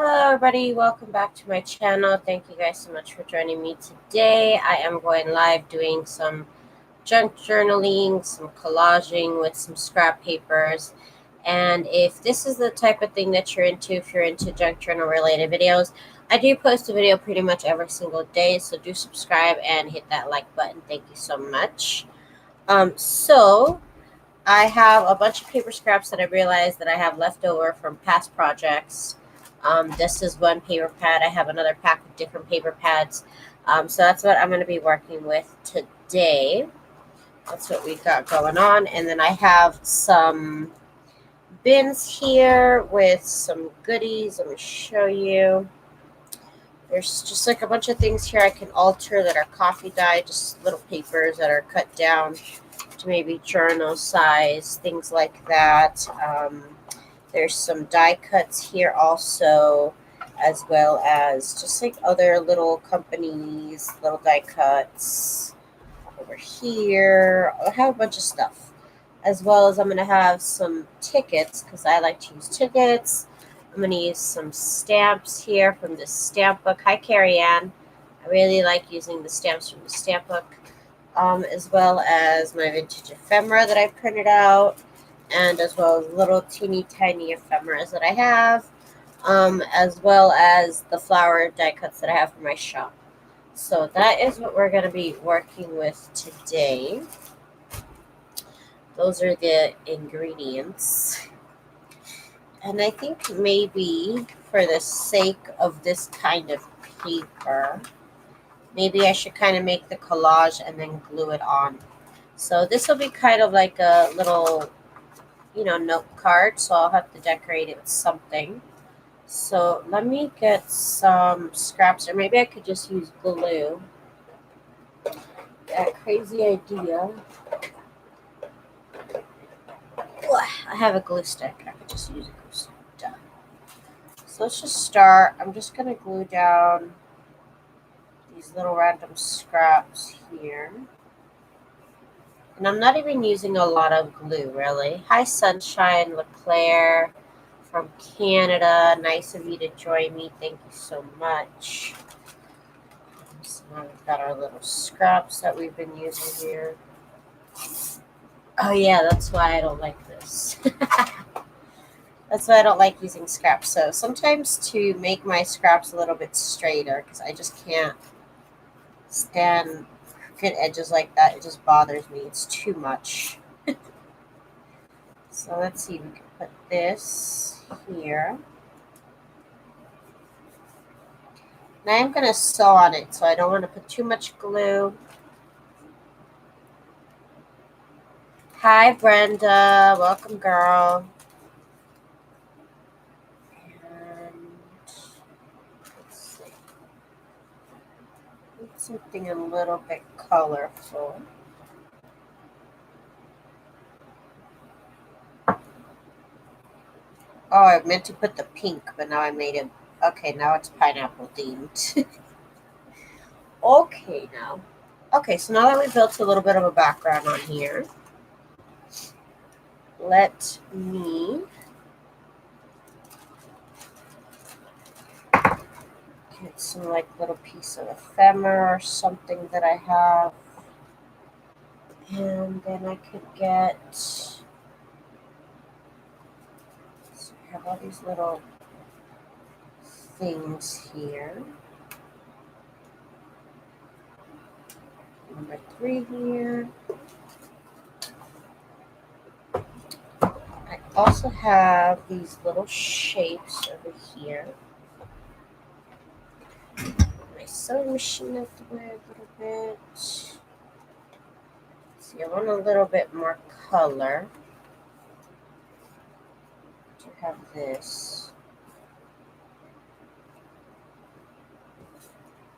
Hello everybody, welcome back to my channel. Thank you guys so much for joining me today. I am going live doing some junk journaling, some collaging with some scrap papers. And if this is the type of thing that you're into, if you're into junk journal related videos, I do post a video pretty much every single day, so do subscribe and hit that like button. Thank you so much. So I have a bunch of paper scraps that I realized that I have left over from past projects. This is one paper pad. I have another pack of different paper pads. So that's what I'm going to be working with today. That's what we got going on. And then I have some bins here with some goodies. Let me show you. There's just like a bunch of things here I can alter that are coffee dye, just little papers that are cut down to maybe journal size, things like that. There's some die cuts here also, as well as just like other little companies, little die cuts over here. I have a bunch of stuff, as well as I'm going to have some tickets because I like to use tickets. I'm going to use some stamps here from the stamp book. Hi, Carrie Ann. I really like using the stamps from the stamp book. As well as my vintage ephemera that I printed out, and as well as little teeny tiny ephemeras that I have, as well as the flower die cuts that I have for my shop. So that is what we're going to be working with today. Those are the ingredients. And I think maybe for the sake of this kind of paper, maybe I should kind of make the collage and then glue it on. So this will be kind of like a little, note card. So I'll have to decorate it with something. So let me get some scraps, or maybe I could just use glue. That crazy idea. I have a glue stick. I could just use a glue stick. Done. So let's just start. I'm just going to glue down these little random scraps here. And I'm not even using a lot of glue, really. Hi, Sunshine LeClaire from Canada. Nice of you to join me. Thank you so much. So now we've got our little scraps that we've been using here. Oh, yeah, that's why I don't like this. That's why I don't like using scraps. So sometimes to make my scraps a little bit straighter, because I just can't stand crooked edges like that. It just bothers me. It's too much. So let's see. We can put this here. And I'm going to sew on it, so I don't want to put too much glue. Hi, Brenda. Welcome, girl. And let's see. Need something a little bit colorful. Oh, I meant to put the pink, but now I made it. Okay, now it's pineapple themed. Okay, now. Okay, so now that we've built a little bit of a background on here, let me get some like little piece of ephemera or something that I have. And then I could get, so I have all these little things here. Number 3 here. I also have these little shapes over here. My sewing machine out the way a little bit. See, I want a little bit more color to have this.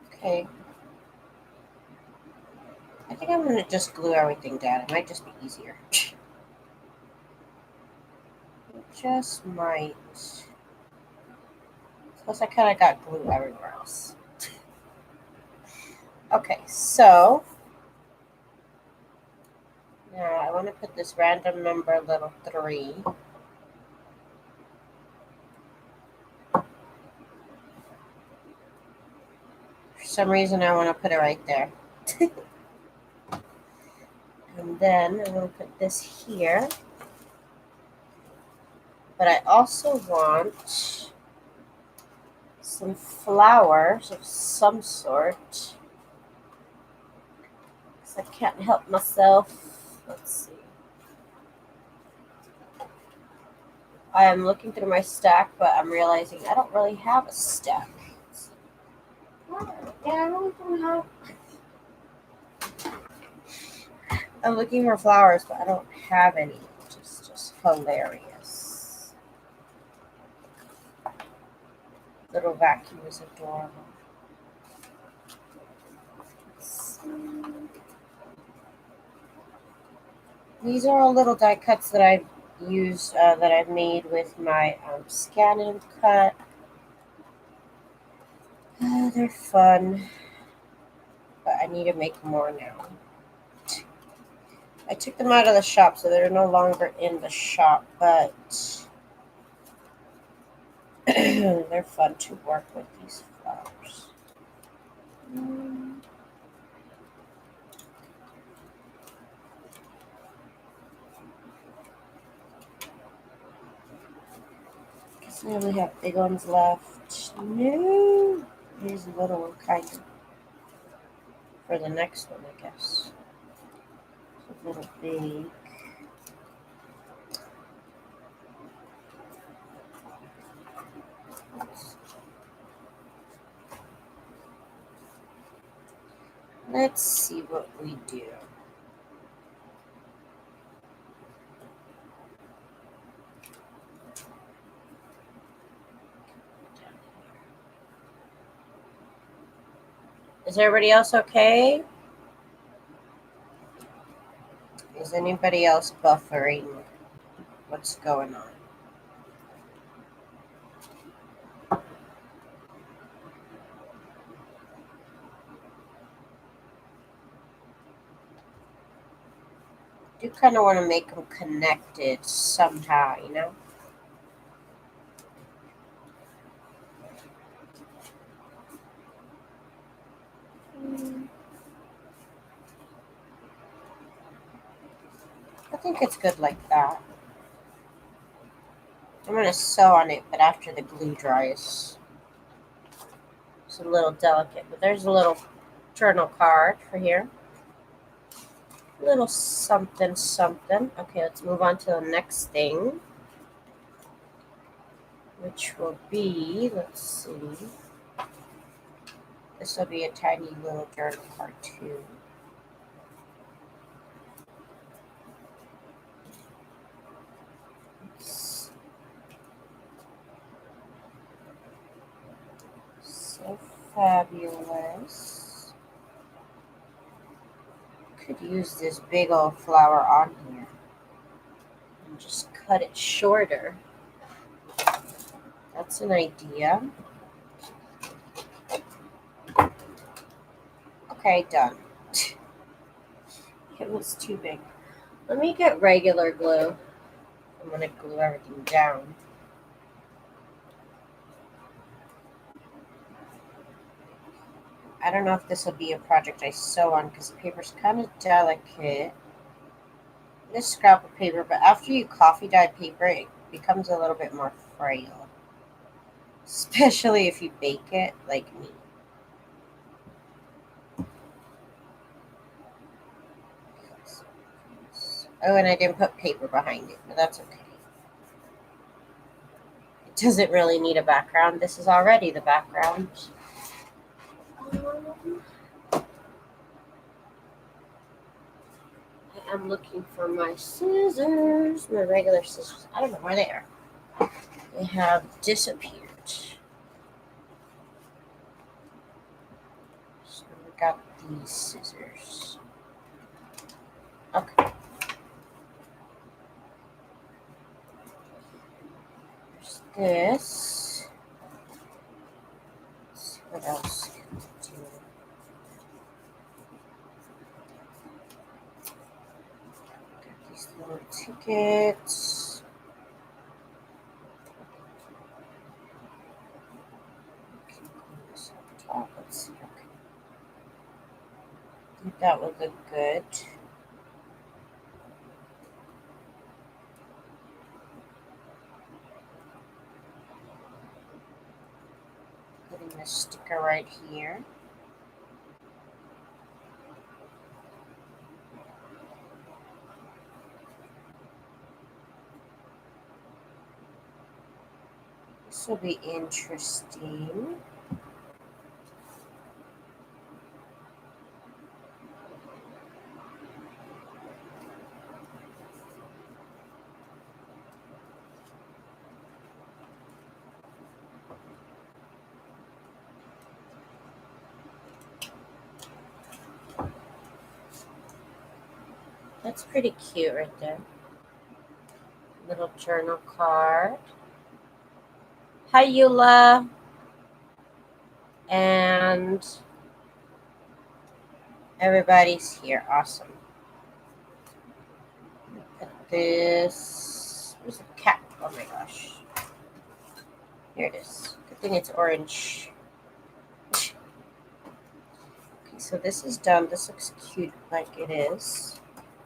Okay. I think I'm going to just glue everything down. It might just be easier. It just might. Plus, I kind of got glue everywhere else. Okay, so now I want to put this random number little 3. some reason I want to put it right there. And then I'm going to put this here. But I also want some flowers of some sort. Because I can't help myself. Let's see. I am looking through my stack, but I'm realizing I don't really have a stack. Yeah, I really don't have. I'm looking for flowers, but I don't have any, which is just hilarious. Little vacuum is adorable. These are all little die cuts that I've used, that I've made with my Scan and Cut. They're fun, but I need to make more now. I took them out of the shop, so they're no longer in the shop, but they're fun to work with, these flowers. Guess I only have big ones left. No, here's a little one, kind of. For the next one, I guess. A little big. Let's see what we do. Is everybody else okay? Is anybody else buffering? What's going on? I do kind of want to make them connected somehow, you know? I think it's good like that. I'm going to sew on it, but after the glue dries. It's a little delicate, but there's a little journal card for here. A little something, something. Okay, let's move on to the next thing, which will be, let's see. This will be a tiny little journal card too. So fabulous. Could use this big old flower on here and just cut it shorter. That's an idea. Okay, done. It was too big. Let me get regular glue. I'm going to glue everything down. I don't know if this will be a project I sew on because the paper's kind of delicate. This scrap of paper, but after you coffee dye paper, it becomes a little bit more frail. Especially if you bake it like me. Oh, and I didn't put paper behind it, but that's okay. It doesn't really need a background. This is already the background. I am looking for my scissors, my regular scissors. I don't know where they are. They have disappeared. So we got these scissors. Okay. There's this. Let's see what else can we do. Got these little tickets. This up top. Let's see. Okay. That would look good. Putting the sticker right here. This will be interesting. That's pretty cute right there. Little journal card. Hi, Eula. And everybody's here. Awesome. Put this. Where's the cap? Oh my gosh. Here it is. Good thing it's orange. Okay, so this is done. This looks cute like it is.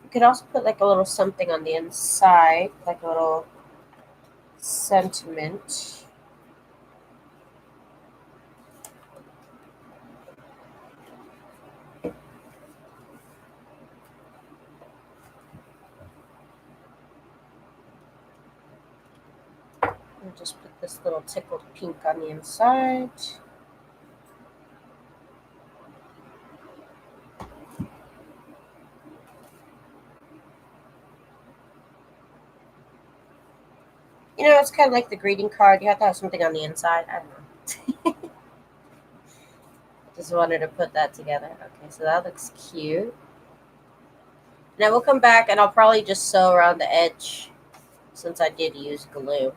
You could also put like a little something on the inside, like a little sentiment. I'll just put this little tickled pink on the inside. You know, it's kind of like the greeting card. You have to have something on the inside. I don't know. Just wanted to put that together. Okay, so that looks cute. Now we'll come back and I'll probably just sew around the edge since I did use glue.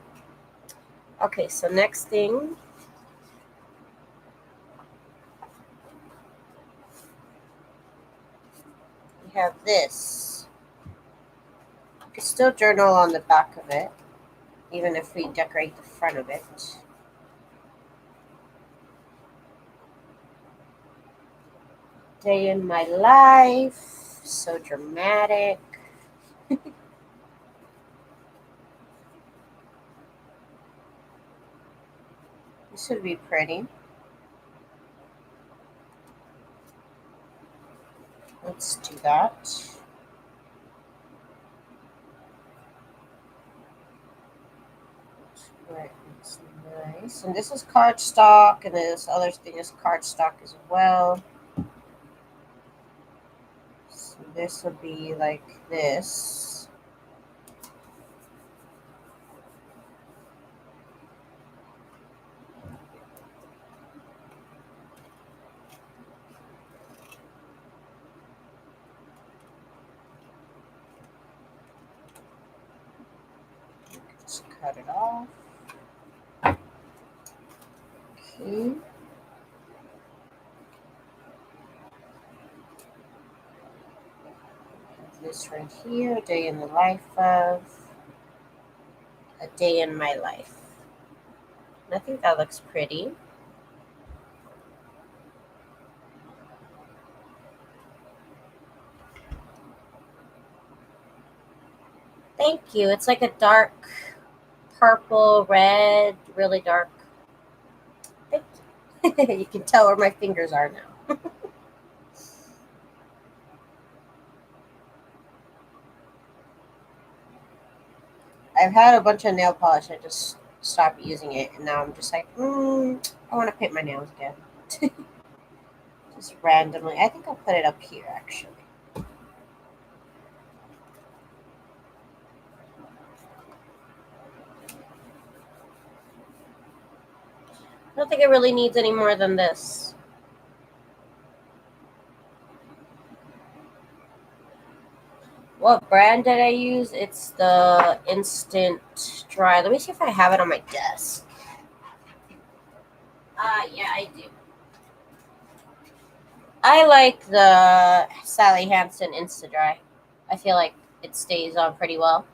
Okay, so next thing. We have this. You can still journal on the back of it, even if we decorate the front of it. Day in my life. So dramatic. This would be pretty. Let's do that. Right, it's nice. And this is cardstock, and this other thing is cardstock as well. So this would be like this. Just cut it off. Okay. This right here, day in the life of, a day in my life. And I think that looks pretty. Thank you. It's like a dark purple, red, really dark. Thank you. You can tell where my fingers are now. I've had a bunch of nail polish. I just stopped using it, and now I'm just like, I want to paint my nails again. Just randomly. I think I'll put it up here, actually. I don't think it really needs any more than this. What brand did I use? It's the Instant Dry. Let me see if I have it on my desk. Yeah, I do. I like the Sally Hansen Insta Dry. I feel like it stays on pretty well.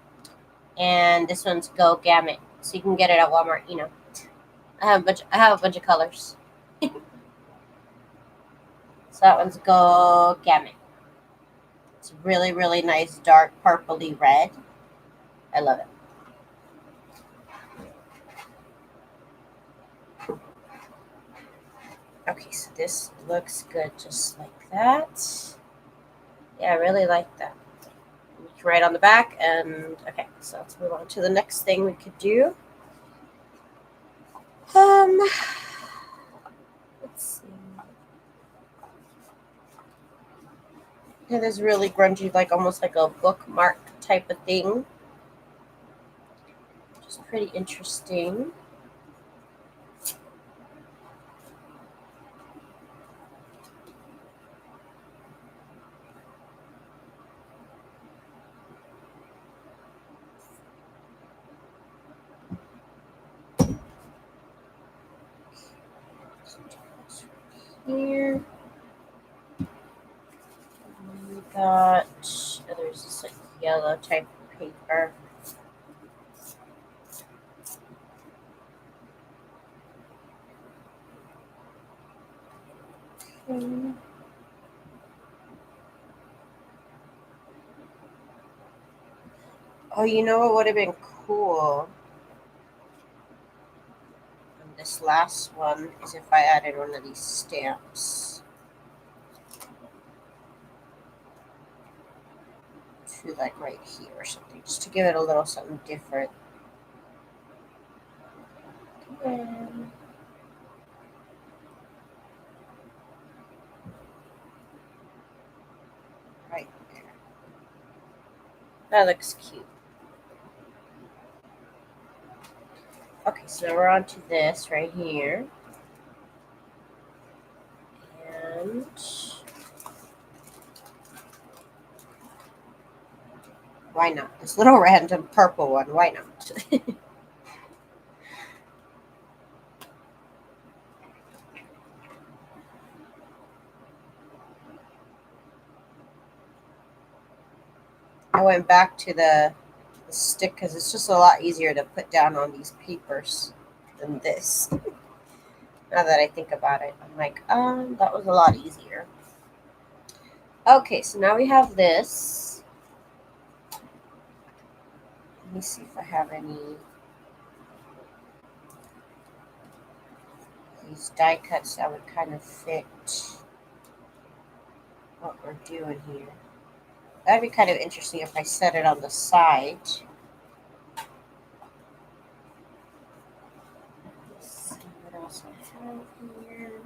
And this one's Go Gamut, so you can get it at Walmart. You know, I have a bunch of colors. So that one's Go Gamut. It's really, really nice, dark purpley red. I love it. Okay, so this looks good just like that. Yeah, I really like that. You can write on the back, and okay, so let's move on to the next thing we could do. Let's see. Yeah, there's really grungy, like almost like a bookmark type of thing. Which is pretty interesting. Here we got, oh, there's this like yellow type of paper. Oh, you know what would have been cool on this last one is if I added one of these stamps to like right here or something, just to give it a little something different. And right there. That looks cute. Okay, so now we're on to this right here. And why not? This little random purple one, why not? I went back to the stick because it's just a lot easier to put down on these papers than this. Now that I think about it, I'm like, that was a lot easier. Okay, so now we have this. Let me see if I have any these die cuts that would kind of fit what we're doing here. That'd be kind of interesting if I set it on the side. Let's see what else I have here.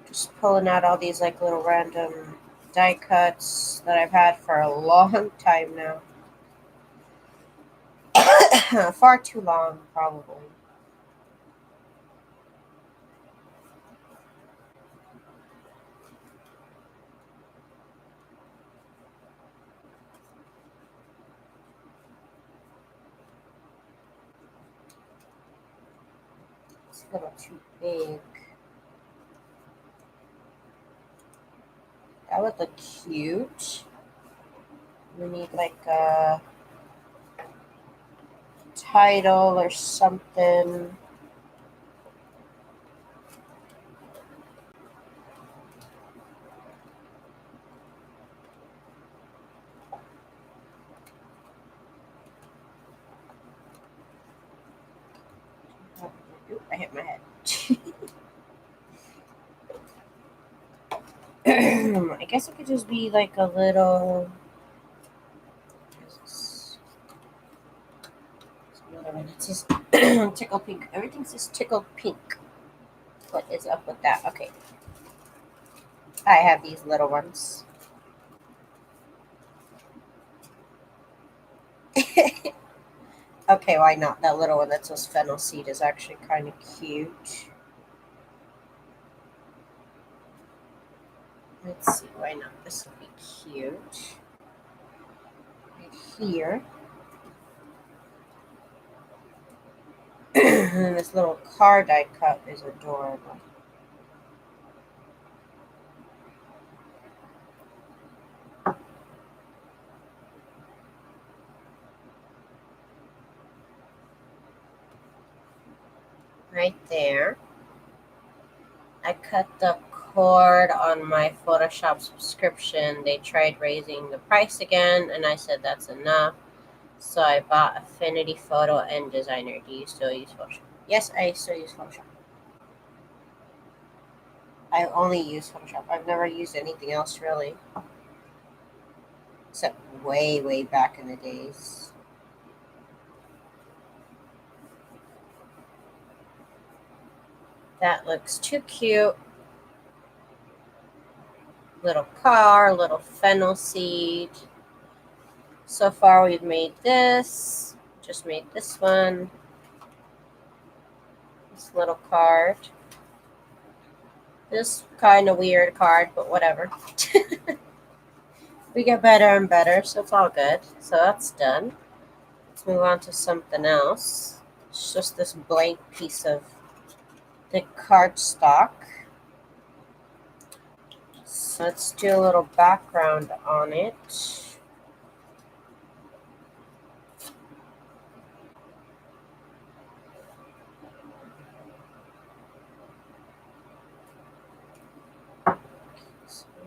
Just pulling out all these like little random die cuts that I've had for a long time now. Far too long, probably. It's a little too big. That would look cute. We need like a title or something. Oop, I hit my head. I guess it could just be like a little. It says tickle pink. Everything says tickle pink. What is up with that? Okay. I have these little ones. Okay, why not? That little one that says fennel seed is actually kind of cute. Let's see, why not? This will be cute. Right here. And this little car die cut is adorable. Right there. I cut the record on my Photoshop subscription, they tried raising the price again, and I said that's enough. So I bought Affinity Photo and Designer. Do you still use Photoshop? Yes, I still use Photoshop. I only use Photoshop. I've never used anything else really, except way, way back in the days. That looks too cute. Little car, little fennel seed. So far we've made this. Just made this one. This little card. This kind of weird card, but whatever. We get better and better, so it's all good. So that's done. Let's move on to something else. It's just this blank piece of the cardstock. So let's do a little background on it. So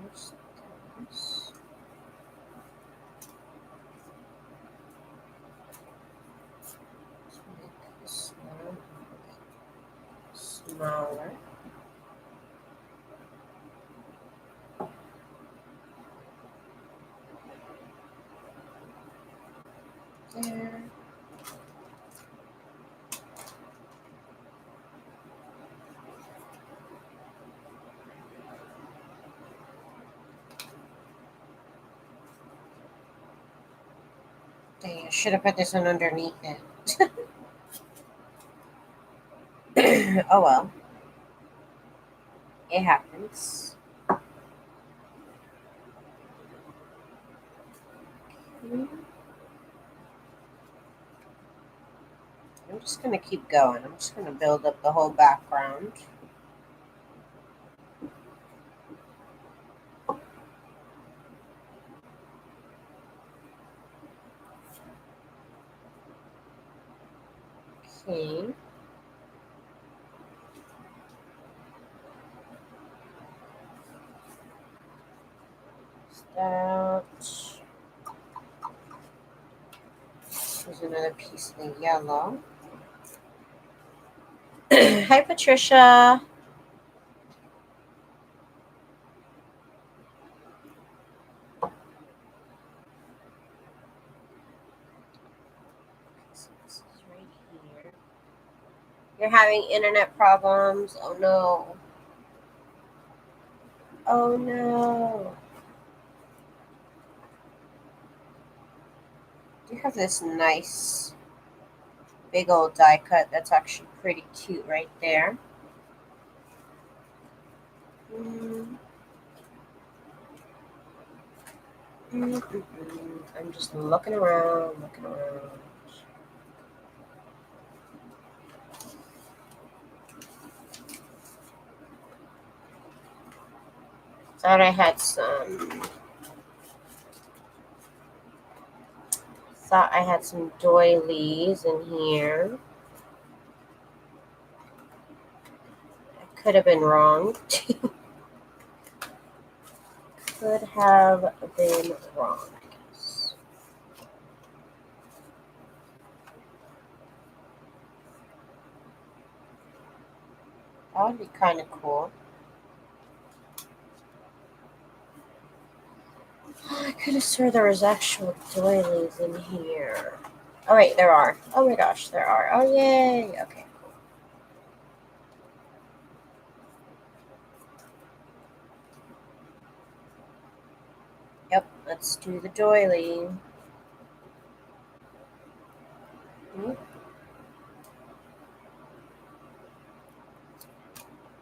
let's make this one smaller. There. Dang, I should have put this one underneath it. Oh well. It happens. I'm just going to keep going. I'm just going to build up the whole background. Okay. That. Here's another piece of the yellow. Hi, Patricia. So this is right here. You're having internet problems. Oh no. Oh no. You have this nice big old die cut that's actually pretty cute right there. Mm. I'm just looking around, looking around. Thought I had some doilies in here. I could have been wrong. Could have been wrong, I guess. That would be kind of cool. I could have sworn there was actual doilies in here. Oh wait, there are. Oh my gosh, there are. Oh yay! Okay. Yep, let's do the doily.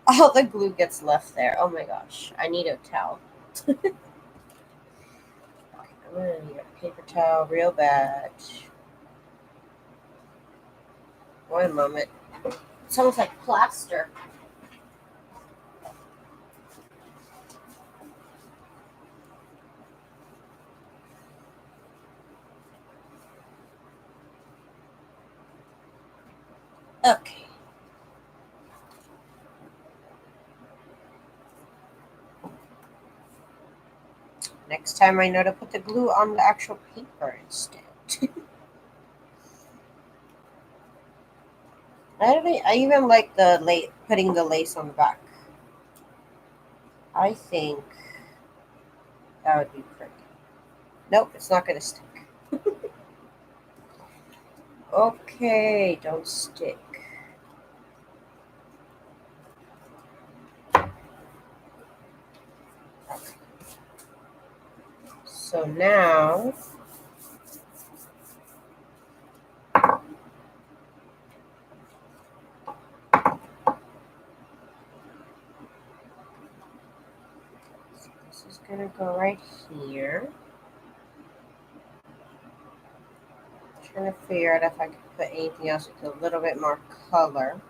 All the glue gets left there. Oh my gosh, I need a towel. Okay, I'm gonna need a paper towel real bad. One moment. It's almost like plaster. Okay. Next time I know to put the glue on the actual paper instead. I even like the putting the lace on the back. I think that would be pretty. Nope, it's not going to stick. Okay, don't stick. So now this is going to go right here. I'm trying to figure out if I could put anything else with a little bit more color.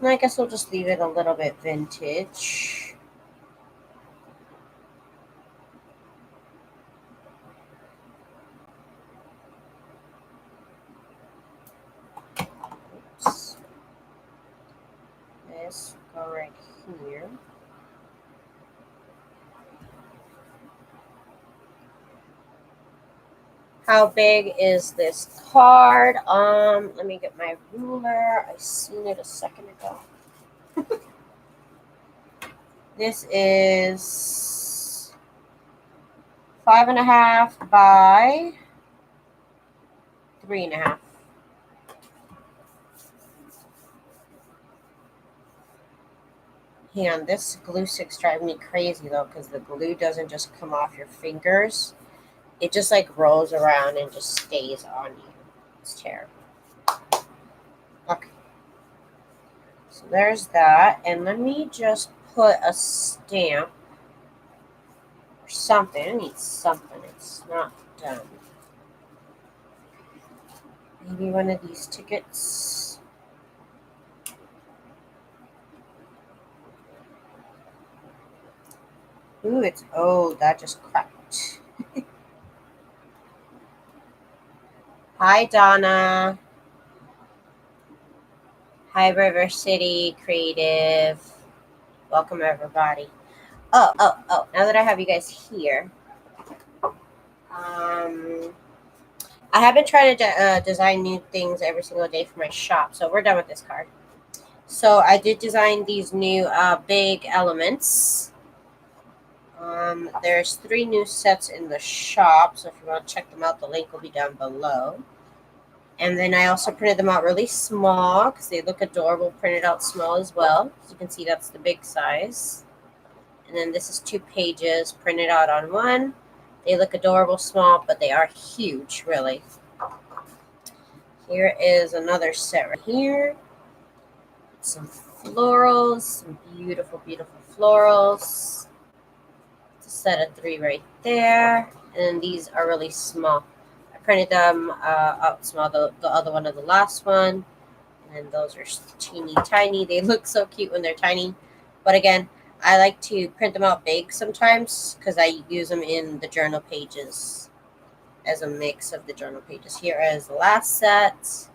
And I guess we'll just leave it a little bit vintage. Oops. This will go right here. How big is this card? Let me get my ruler. I seen it a second ago. This is 5.5 by 3.5. Hang on, this glue stick's driving me crazy though, because the glue doesn't just come off your fingers. It just like rolls around and just stays on you. It's terrible. Okay. So there's that. And let me just put a stamp or something. I need something. It's not done. Maybe one of these tickets. Ooh, it's old. That just cracked. Hi, Donna. Hi, River City Creative. Welcome, everybody. Oh. Now that I have you guys here, I have been trying to design new things every single day for my shop. So we're done with this card. So I did design these new big elements. There's 3 new sets in the shop. So if you want to check them out, the link will be down below. And then I also printed them out really small because they look adorable printed out small as well. As you can see, that's the big size. And then this is 2 pages printed out on one. They look adorable small, but they are huge, really. Here is another set right here. Some florals, some beautiful, beautiful florals. It's a set of 3 right there. And these are really small. I printed them out small, the other one of the last one. And then those are teeny tiny. They look so cute when they're tiny. But again, I like to print them out big sometimes because I use them in the journal pages as a mix of the journal pages. Here is the last set.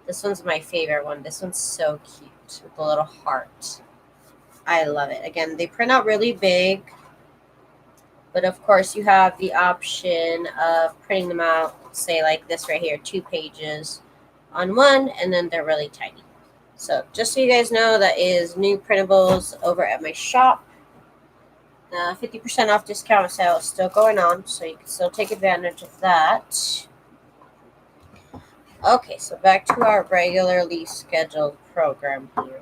This one's my favorite one. This one's so cute with the little heart. I love it. Again, they print out really big. But of course, you have the option of printing them out, say like this right here, 2 pages on one, and then they're really tiny. So just so you guys know, that is new printables over at my shop. The 50% off discount sale is still going on, so you can still take advantage of that. Okay, so back to our regularly scheduled program here.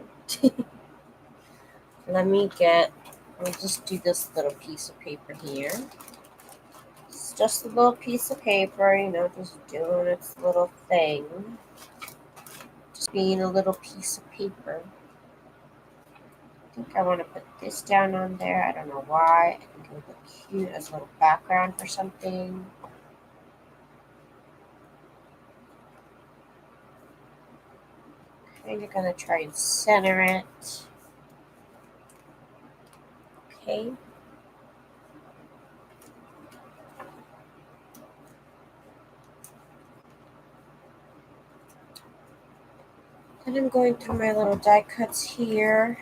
I'll just do this little piece of paper here. It's just a little piece of paper, just doing its little thing. Just being a little piece of paper. I think I want to put this down on there. I don't know why. I think it would look cute as a little background for something. I'm going to try and center it. Okay. And I'm going through my little die cuts here.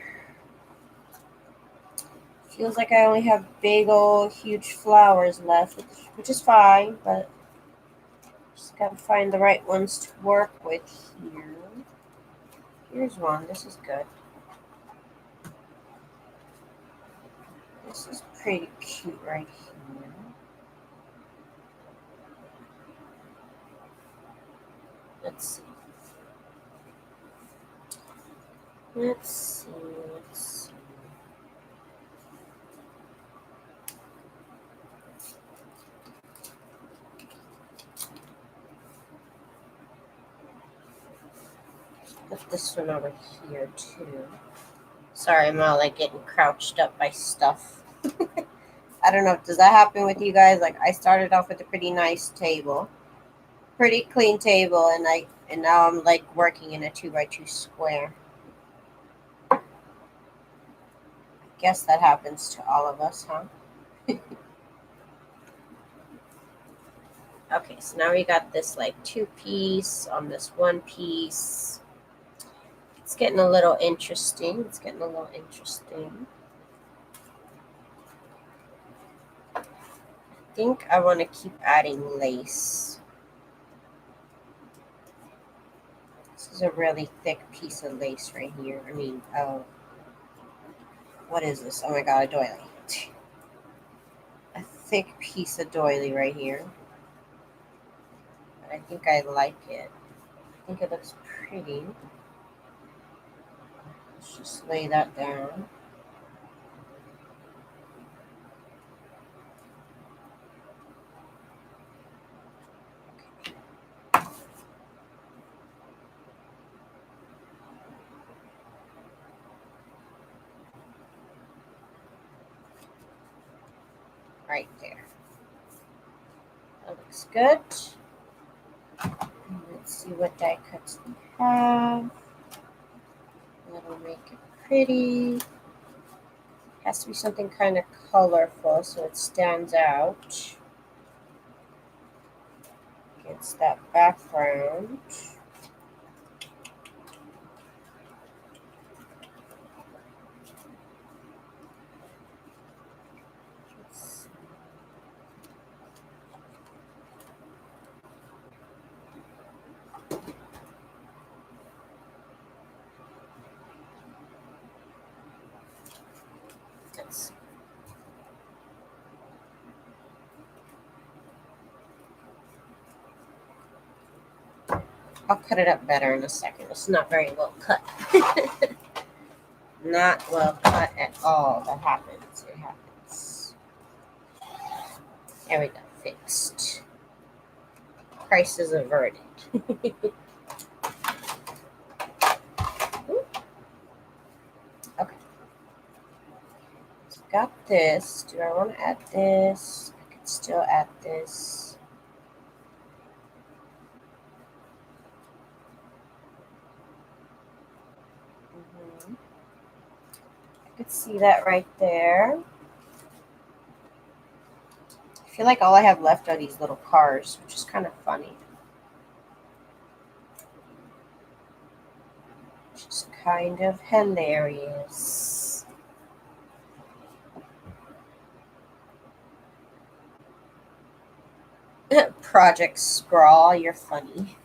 If Feels like I only have big old huge flowers left, which is fine, but just gotta find the right ones to work with here. Here's one. This is good. This is pretty cute right here. Let's see. Let's see. Let's see. Put this one over here too. Sorry, I'm all like getting crouched up by stuff. I don't know. Does that happen with you guys? Like I started off with a pretty nice table, pretty clean table, and now I'm like working in a 2x2 square. Guess that happens to all of us, huh? Okay, so now we got this like 2-piece on this 1-piece. It's getting a little interesting. It's getting a little interesting. I think I want to keep adding lace. This is a really thick piece of lace right here. I mean, what is this? Oh my god, a doily. A thick piece of doily right here. But I think I like it. I think it looks pretty. Let's just lay that down. Right there. That looks good. Let's see what die cuts we have. That'll make it pretty. Has to be something kind of colorful so it stands out against that background. I'll cut it up better in a second. It's not very well cut. Not well cut at all. That happens. It happens. There we go. Fixed. Crisis averted. Okay. So got this. Do I want to add this? I could still add this. I could see that right there. I feel like all I have left are these little cars, which is kind of funny. Which is kind of hilarious. Project Scrawl, you're funny.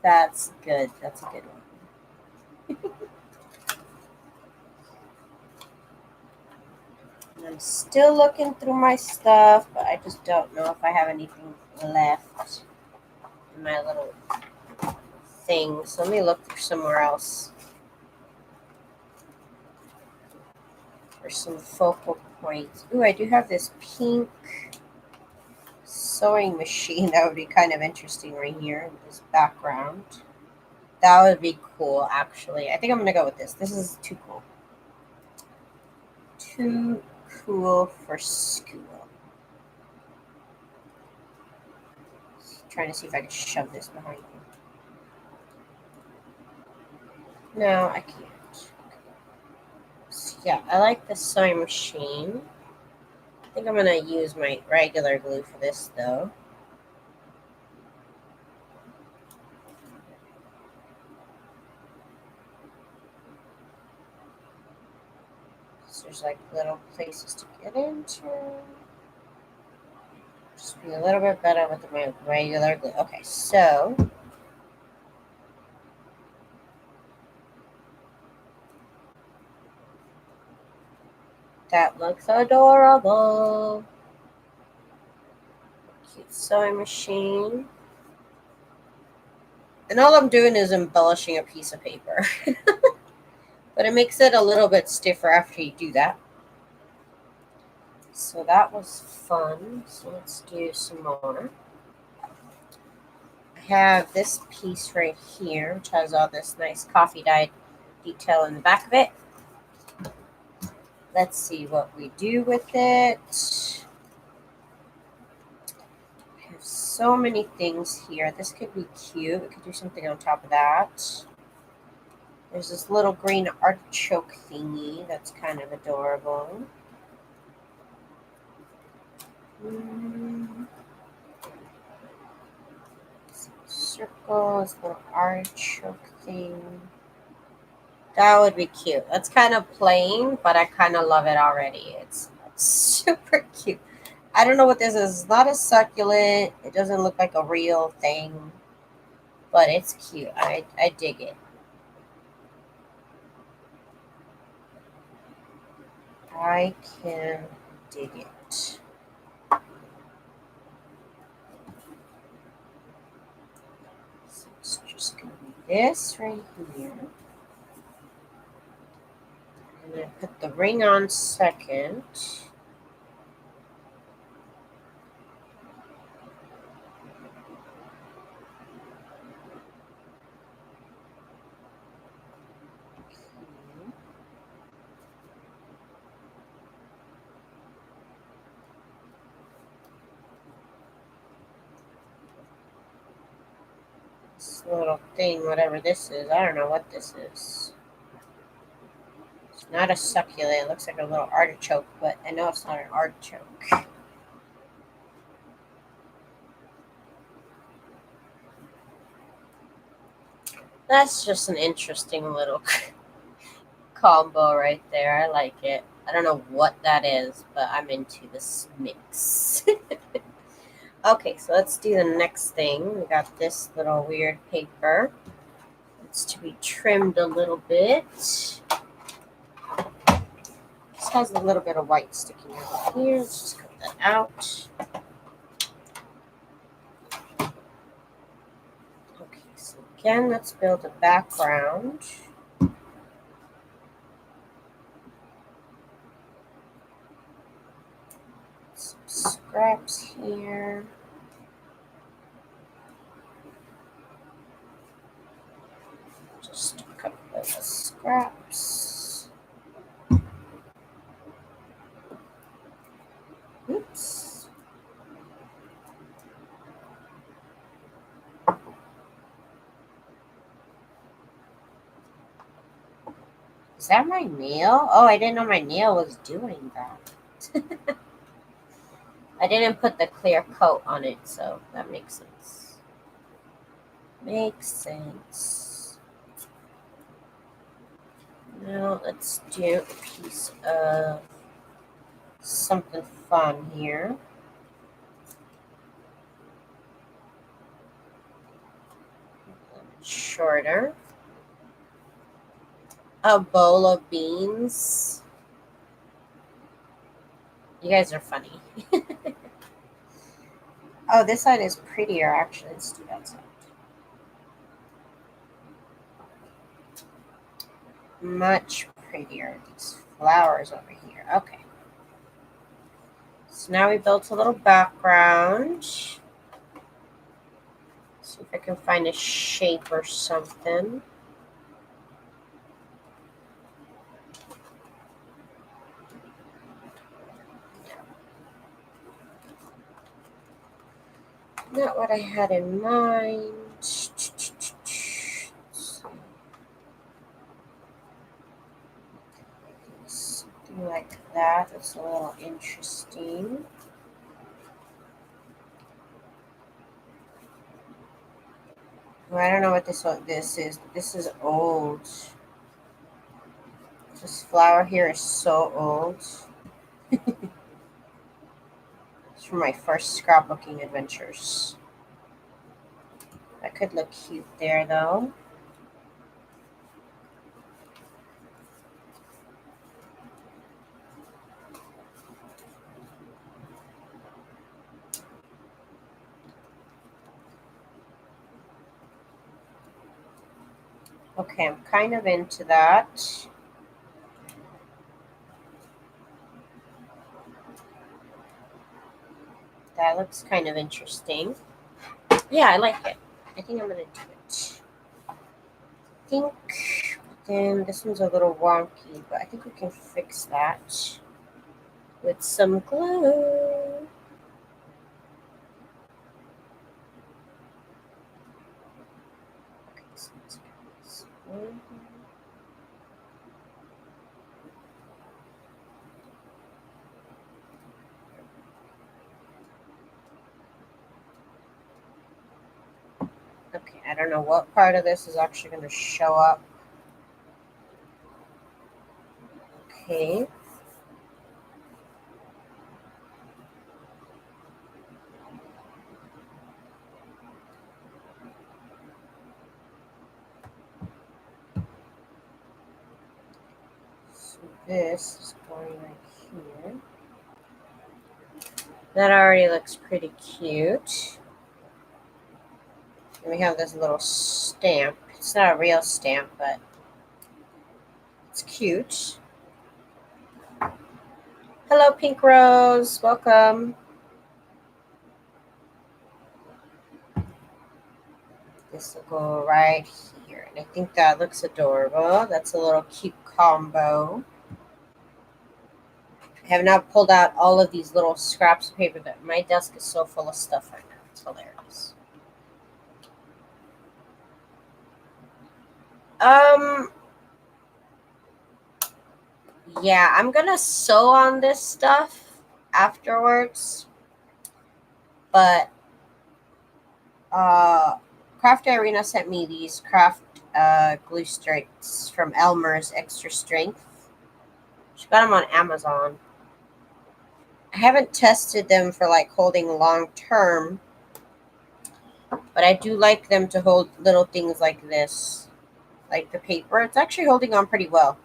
That's good. That's a good one. I'm still looking through my stuff, but I just don't know if I have anything left in my little thing. So let me look for somewhere else for some focal points. Ooh, I do have this pink sewing machine. That would be kind of interesting right here in this background. That would be cool, actually. I think I'm going to go with this. This is too cool. Too cool for school. Trying to see if I can shove this behind me. No, I can't. So, yeah, I like the sewing machine. I think I'm going to use my regular glue for this, though. there's like little places to get into. Just be a little bit better with my regular glue. Okay, so that looks adorable. Cute sewing machine. And all I'm doing is embellishing a piece of paper. But it makes it a little bit stiffer after you do that. So that was fun. So let's do some more. I have this piece right here, which has all this nice coffee dyed detail in the back of it. Let's see what we do with it. I have so many things here. This could be cute. We could do something on top of that. There's this little green artichoke thingy that's kind of adorable. Circles, little artichoke thing. That would be cute. That's kind of plain, but I kind of love it already. It's super cute. I don't know what this is. It's not a succulent. It doesn't look like a real thing, but it's cute. I dig it. I can dig it. So it's just going to be this right here. I'm going to put the ring on second. This little thing, whatever this is, I don't know what this is. It's not a succulent. It looks like a little artichoke, but I know it's not an artichoke. That's just an interesting little combo right there. I like it. I don't know what that is, but I'm into this mix. Okay, so let's do the next thing. We got this little weird paper. It's to be trimmed a little bit. This has a little bit of white sticking out here. Let's just cut that out. Okay, so again, let's build a background. Some scraps here. Just a couple of scraps. Oops. Is that my nail? Oh, I didn't know my nail was doing that. I didn't put the clear coat on it, so that makes sense. Makes sense. Now let's do a piece of something fun here. Shorter. A bowl of beans. You guys are funny. Oh, this side is prettier, actually. Let's do that side. Much prettier. These flowers over here. Okay. So now we built a little background. See if I can find a shape or something. Not what I had in mind. Something like that. That's a little interesting. Well, I don't know what this is. This is old. This flower here is so old. It's from my first scrapbooking adventures. That could look cute there, though. Okay, I'm kind of into that. That looks kind of interesting. Yeah, I like it. I think I'm going to do it. I think then this one's a little wonky, but I think we can fix that with some glue. Okay, so let's do this one. Okay, I don't know what part of this is actually going to show up. Okay. So this is going right here. That already looks pretty cute. And we have this little stamp. It's not a real stamp, but it's cute. Hello, Pink Rose. Welcome. This will go right here. And I think that looks adorable. That's a little cute combo. I have not pulled out all of these little scraps of paper. That my desk is so full of stuff right now. It's hilarious. Yeah, I'm gonna sew on this stuff afterwards. But Craft Arena sent me these craft glue strips from Elmer's Extra Strength. She got them on Amazon. I haven't tested them for like holding long term, but I do like them to hold little things like this, like the paper. It's actually holding on pretty well.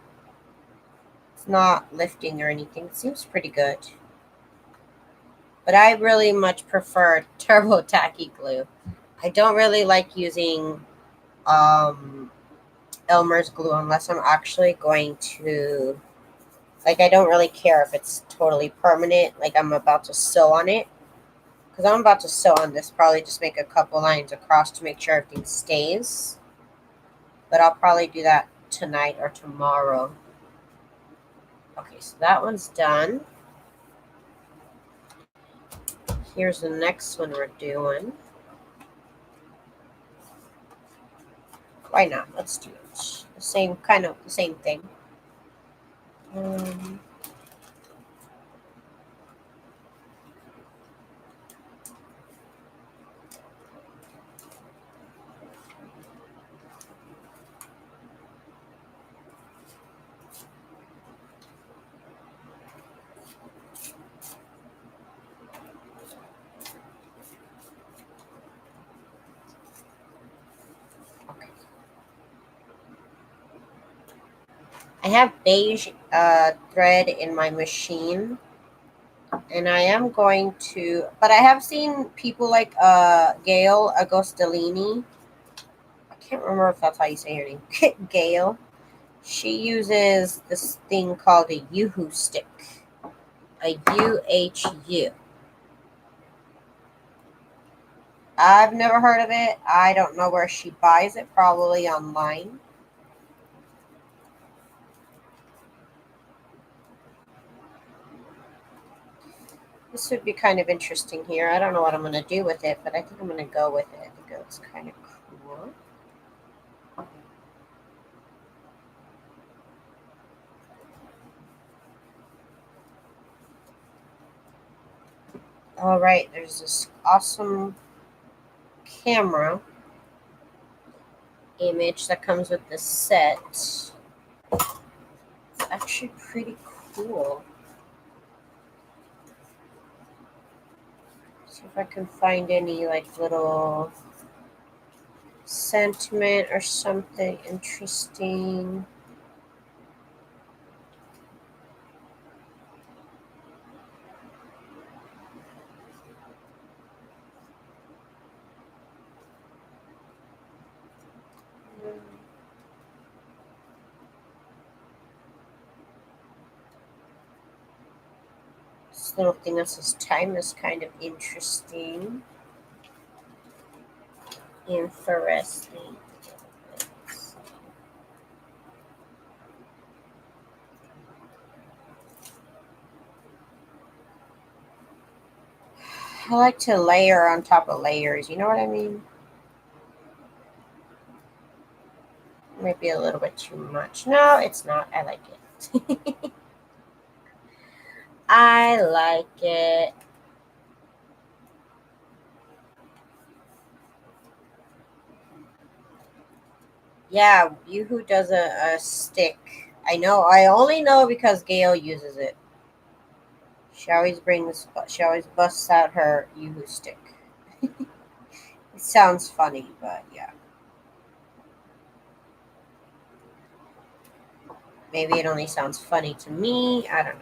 It's not lifting or anything. It seems pretty good. But I really much prefer Turbo Tacky glue. I don't really like using um, Elmer's glue unless I'm actually going to, like, I don't really care if it's totally permanent, like I'm about to sew on it. Because I'm about to sew on this, probably just make a couple lines across to make sure everything stays. But I'll probably do that tonight or tomorrow. Okay, so that one's done. Here's the next one we're doing. Why not? Let's do it. The same kind of the same thing. Um, okay. I have beige thread in my machine, and I am going to, but I have seen people like Gail Agostolini. I can't remember if that's how you say her name. Gail. She uses this thing called a Yoo-hoo stick. A UHU. I've never heard of it. I don't know where she buys it, probably online. This would be kind of interesting here. I don't know what I'm going to do with it, but I think I'm going to go with it. I think it looks kind of cool. All right, there's this awesome camera image that comes with the set. actually pretty cool. See if I can find any like little sentiment or something interesting. This little thing that says time is kind of interesting. Interesting. I like to layer on top of layers, you know what I mean? Might be a little bit too much. No, it's not. I like it. I like it. Yeah, Yoo-hoo does a stick. I know. I only know because Gail uses it. She always busts out her Yoo-hoo stick. It sounds funny, but yeah. Maybe it only sounds funny to me. I don't know.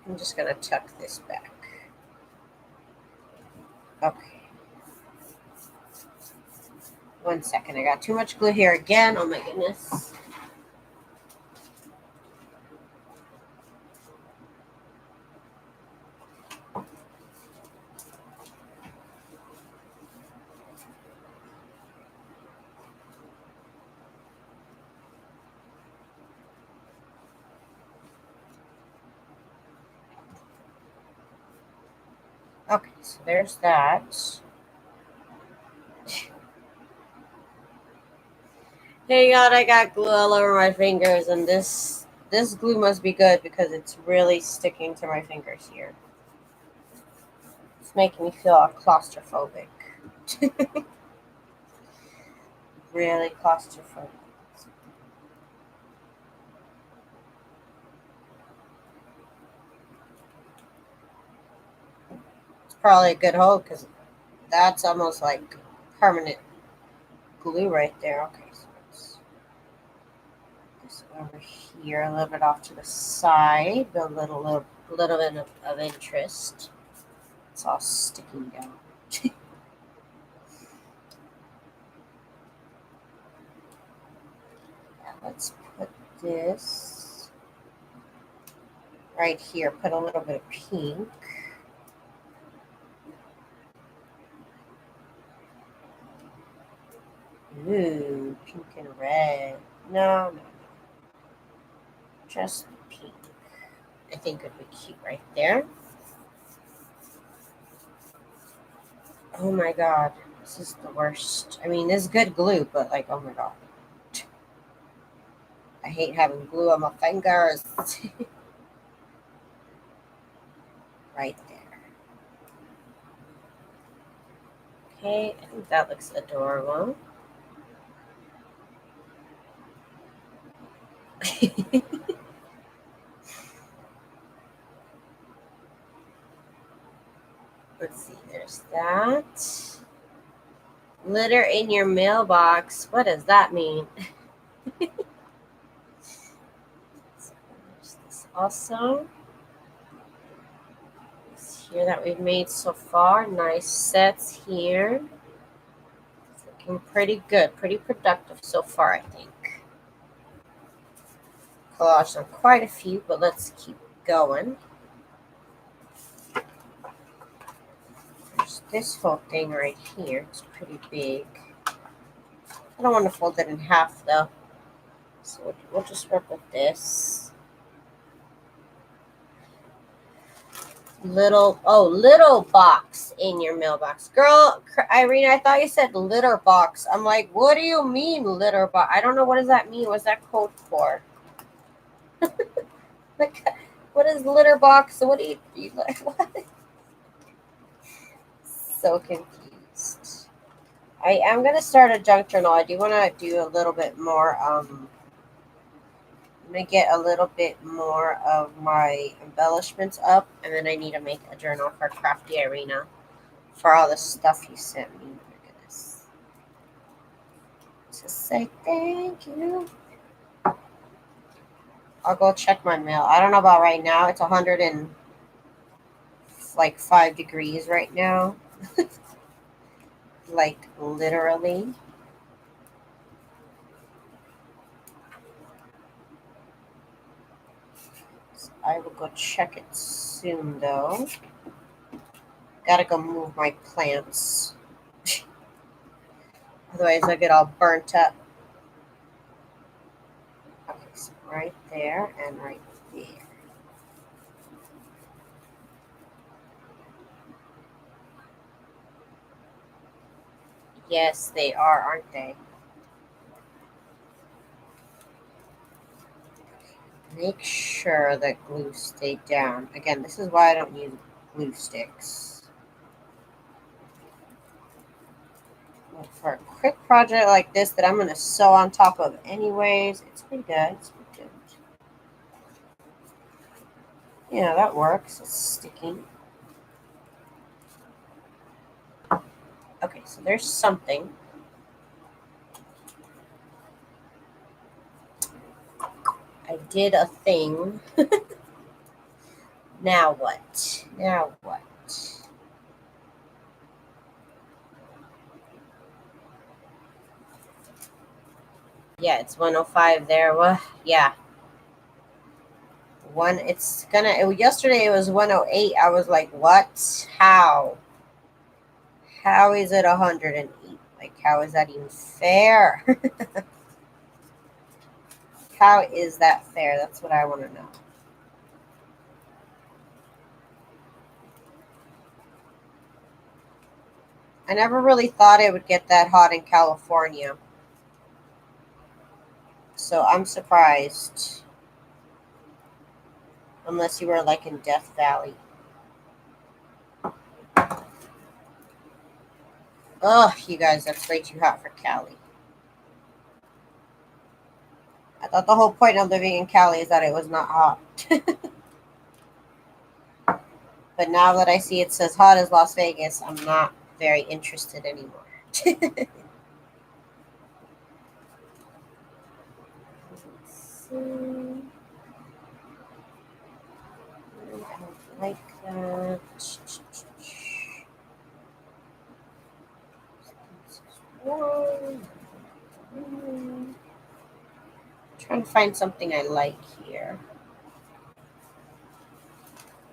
I'm just going to tuck this back. Okay. 1 second. I got too much glue here again. Oh my goodness. Okay, so there's that. Hey God, I got glue all over my fingers, and this glue must be good because it's really sticking to my fingers here. It's making me feel claustrophobic. Really claustrophobic. It's probably a good hold because that's almost like permanent glue right there. Okay, so let's this over here, a little bit off to the side, a little bit of interest. It's all sticking down. Now let's put this right here. Put a little bit of pink. Ooh, pink and red. No, no, just pink. I think it would be cute right there. Oh my god, this is the worst. I mean, this is good glue, but like, oh my god. I hate having glue on my fingers. Right there. Okay, I think that looks adorable. Let's see, there's that. Litter in your mailbox. What does that mean? So there's this also. This here that we've made so far. Nice sets here. It's looking pretty good, pretty productive so far, I think. Collage on quite a few, but let's keep going. There's this whole thing right here. It's pretty big. I don't want to fold it in half though. So we'll just work with this. Little box in your mailbox. Girl, Irene, I thought you said litter box. I'm like, what do you mean litter box? I don't know, what does that mean? What's that code for? Like, what is litter box? What do you like? What? So confused. I am going to start a junk journal. I do want to do a little bit more. I'm going to get a little bit more of my embellishments up, and then I need to make a journal for Crafty Arena for all the stuff you sent me. Oh my goodness. Just say thank you. I'll go check my mail. I don't know about right now. It's 105 degrees right now. Like literally. So I will go check it soon though. Gotta go move my plants. Otherwise I get all burnt up. Okay, so right there and right there. Yes, they are, aren't they? Make sure that glue stayed down. Again, this is why I don't use glue sticks. But for a quick project like this that I'm going to sew on top of anyways, it's pretty good. It's pretty good. Yeah, that works. It's sticking. Okay, so there's something. I did a thing. Now what? Now what? Yeah, it's 105 there. Well, yeah. Yesterday it was 108. I was like, what? How? How is it 108? Like, how is that even fair? How is that fair? That's what I want to know. I never really thought it would get that hot in California. So I'm surprised. Unless you were like in Death Valley. Ugh, you guys, that's way too hot for Cali. I thought the whole point of living in Cali is that it was not hot. But now that I see it's as hot as Las Vegas, I'm not very interested anymore. Let's see. I don't like that. Trying to find something I like here.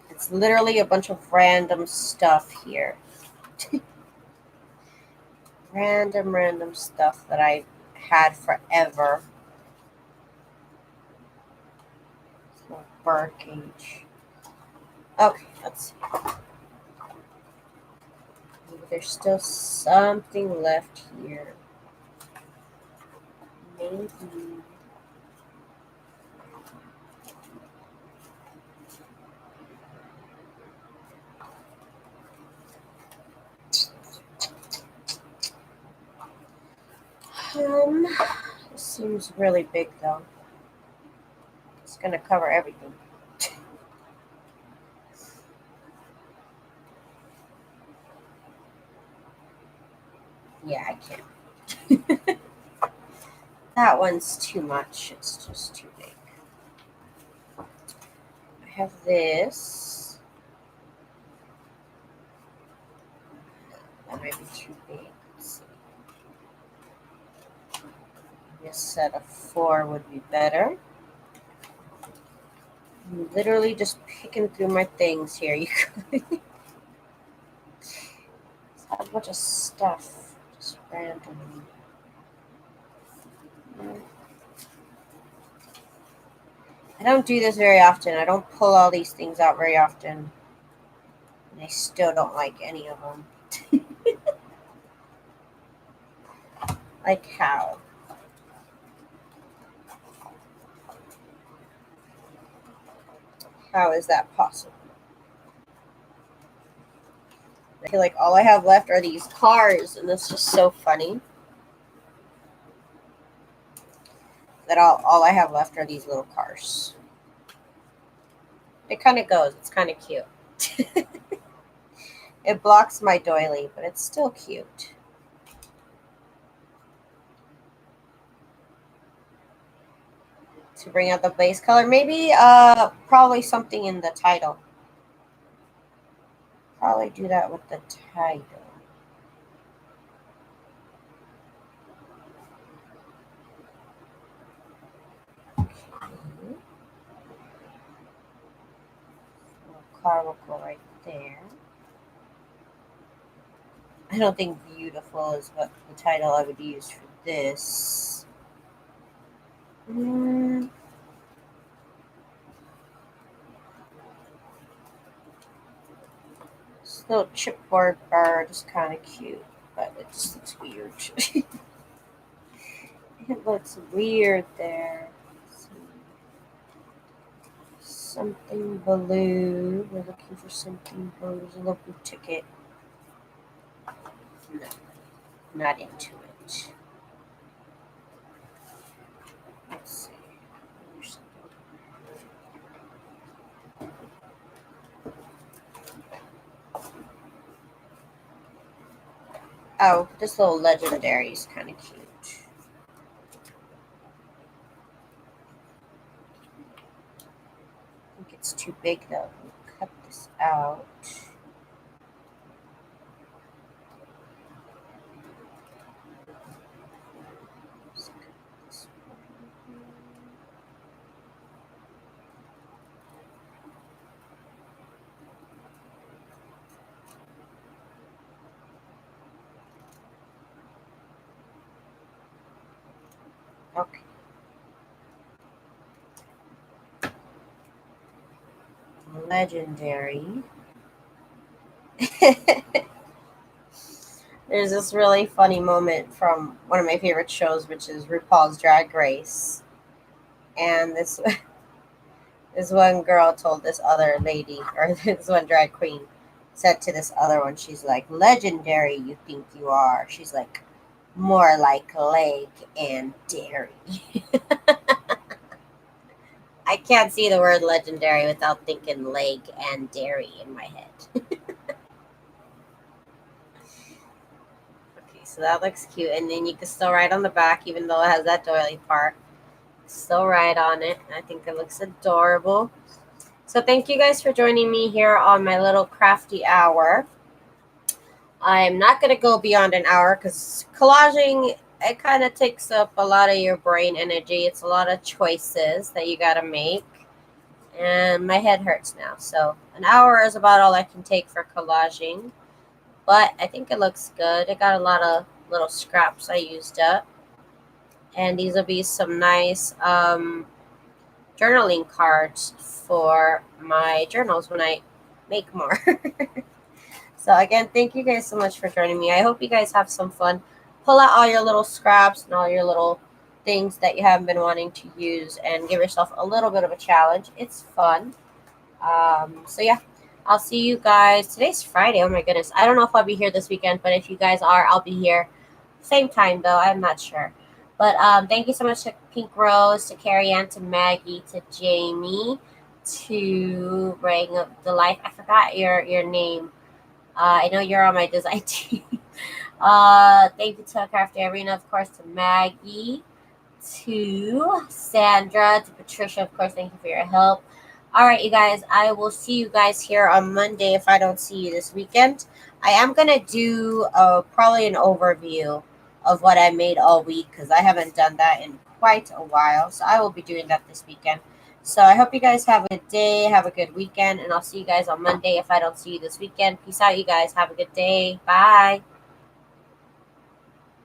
It's literally a bunch of random stuff here. Random stuff that I had forever. So bird cage. Okay, let's see. Maybe there's still something left here. Maybe. This seems really big though. It's gonna cover everything. Yeah, I can't. That one's too much. It's just too big. I have this. That might be too big. Let's see. This set of 4 would be better. I'm literally just picking through my things here. You guys. A bunch of stuff. Just randomly. I don't do this very often. I don't pull all these things out very often. And I still don't like any of them. Like how? How is that possible? I feel like all I have left are these cars, and it's just so funny that all I have left are these little cars. It kind of goes. It's kind of cute. It blocks my doily, but it's still cute. To bring out the base color, maybe probably something in the title. Probably do that with the title. Car will go right there. I don't think beautiful is what the title I would use for this. This little chipboard bird is kind of cute, but it just looks weird. It looks weird there. Something blue. We're looking for something blue. There's a little blue ticket. No, not into it. Let's see. Oh, this little legendary is kind of cute. I think it's too big though. We'll cut this out. Okay. Legendary. There's this really funny moment from one of my favorite shows, which is RuPaul's Drag Race. And this one girl told this other lady, or this one drag queen, said to this other one, she's like, legendary you think you are. She's like, more like leg and dairy. I can't see the word legendary without thinking leg and dairy in my head. Okay, so that looks cute. And then you can still write on the back, even though it has that doily part. Still write on it. I think it looks adorable. So thank you guys for joining me here on my little crafty hour. I'm not going to go beyond an hour because collaging, it kind of takes up a lot of your brain energy. It's a lot of choices that you got to make. And my head hurts now. So an hour is about all I can take for collaging. But I think it looks good. It got a lot of little scraps I used up. And these will be some nice journaling cards for my journals when I make more. So again, thank you guys so much for joining me. I hope you guys have some fun. Pull out all your little scraps and all your little things that you haven't been wanting to use and give yourself a little bit of a challenge. It's fun. So yeah, I'll see you guys. Today's Friday. Oh my goodness. I don't know if I'll be here this weekend, but if you guys are, I'll be here. Same time though. I'm not sure. But thank you so much to Pink Rose, to Carrie Ann, to Maggie, to Jamie, to Ring of the Life. I forgot your name. I know you're on my design team. Thank you to Crafty Arena, of course, to Maggie, to Sandra, to Patricia, of course, thank you for your help. All right, you guys, I will see you guys here on Monday if I don't see you this weekend. I am going to do probably an overview of what I made all week because I haven't done that in quite a while. So I will be doing that this weekend. So I hope you guys have a good day, have a good weekend, and I'll see you guys on Monday if I don't see you this weekend. Peace out, you guys. Have a good day. Bye.